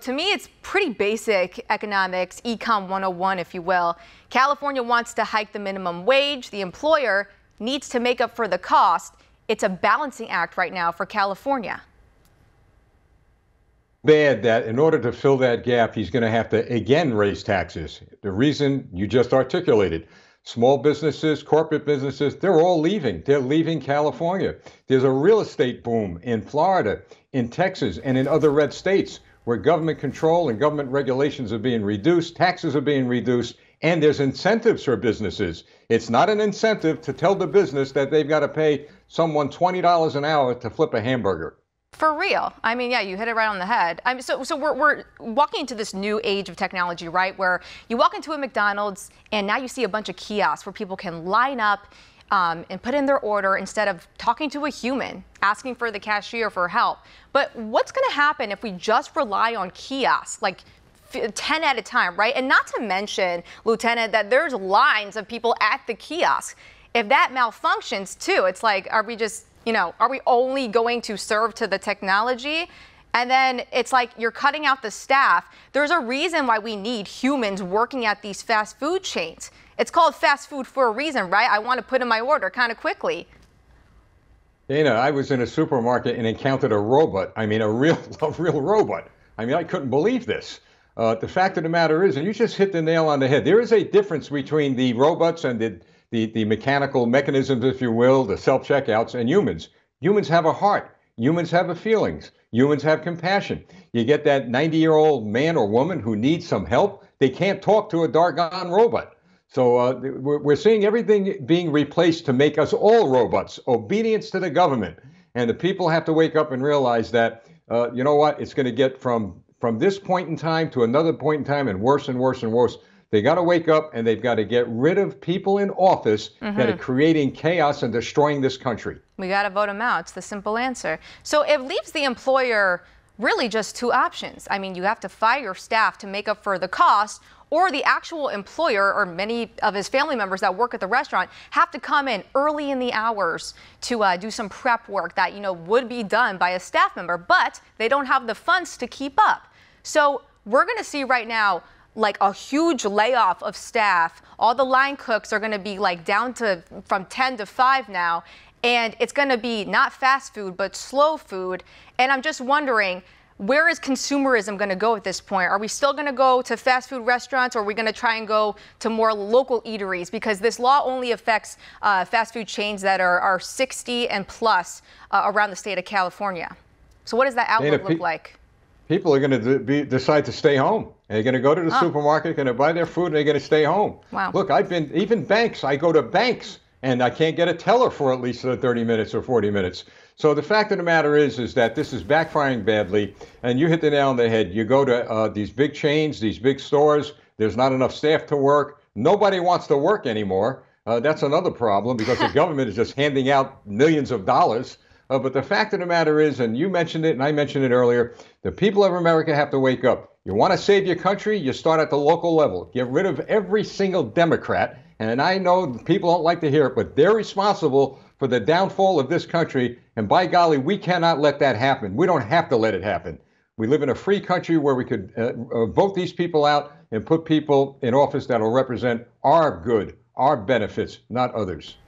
To me, it's pretty basic economics, econ 101, if you will. California wants to hike the minimum wage. The employer needs to make up for the cost. It's a balancing act right now for California. Bad that in order to fill that gap, he's going to have to again raise taxes. The reason you just articulated. Small businesses, corporate businesses, they're all leaving. They're leaving California. There's a real estate boom in Florida, in Texas, and in other red states where government control and government regulations are being reduced, taxes are being reduced, and there's incentives for businesses. It's not an incentive to tell the business that they've got to pay someone $20 an hour to flip a hamburger. For real. I mean, yeah, you hit it right on the head. I mean, so we're walking into this new age of technology, right? Where you walk into a McDonald's and now you see a bunch of kiosks where people can line up and put in their order instead of talking to a human, asking for the cashier for help. But what's going to happen if we just rely on kiosks, like 10 at a time, right? And not to mention, Lieutenant, that there's lines of people at the kiosk. If that malfunctions too, it's like, are we just, are we only going to serve to the technology? And then it's like you're cutting out the staff. There's a reason why we need humans working at these fast food chains. It's called fast food for a reason, right? I want to put in my order kind of quickly. Dana, I was in a supermarket and encountered a robot. I mean, a real robot. I mean, I couldn't believe this. The fact of the matter is, and you just hit the nail on the head, there is a difference between the robots and the mechanical mechanisms, if you will, the self-checkouts, and humans. Humans have a heart. Humans have feelings. Humans have compassion. You get that 90-year-old man or woman who needs some help. They can't talk to a doggone robot. So we're seeing everything being replaced to make us all robots, obedience to the government. And the people have to wake up and realize that, you know what, it's going to get from this point in time to another point in time and worse and worse and worse. They got to wake up and they've got to get rid of people in office that are creating chaos and destroying this country. We got to vote them out. It's the simple answer. So it leaves the employer really just two options. I mean, you have to fire your staff to make up for the cost, or the actual employer or many of his family members that work at the restaurant have to come in early in the hours to do some prep work that, would be done by a staff member, but they don't have the funds to keep up. So we're going to see right now like a huge layoff of staff. All the line cooks are going to be like down to from 10 to 5 now. And it's going to be not fast food, but slow food. And I'm just wondering, where is consumerism going to go at this point? Are we still going to go to fast food restaurants, or are we going to try and go to more local eateries? Because this law only affects fast food chains that are 60 and plus around the state of California. So what does that outlook look like? People are going to decide to stay home. They're going to go to the supermarket, going to buy their food, and they're going to stay home. Wow. Look, even banks, I go to banks, and I can't get a teller for at least 30 minutes or 40 minutes. So the fact of the matter is that this is backfiring badly, and you hit the nail on the head. You go to these big chains, these big stores, there's not enough staff to work. Nobody wants to work anymore. That's another problem because the government is just handing out millions of dollars. But the fact of the matter is, and you mentioned it and I mentioned it earlier, the people of America have to wake up. You want to save your country, you start at the local level. Get rid of every single Democrat. And I know people don't like to hear it, but they're responsible for the downfall of this country. And by golly, we cannot let that happen. We don't have to let it happen. We live in a free country where we could vote these people out and put people in office that will represent our good, our benefits, not others.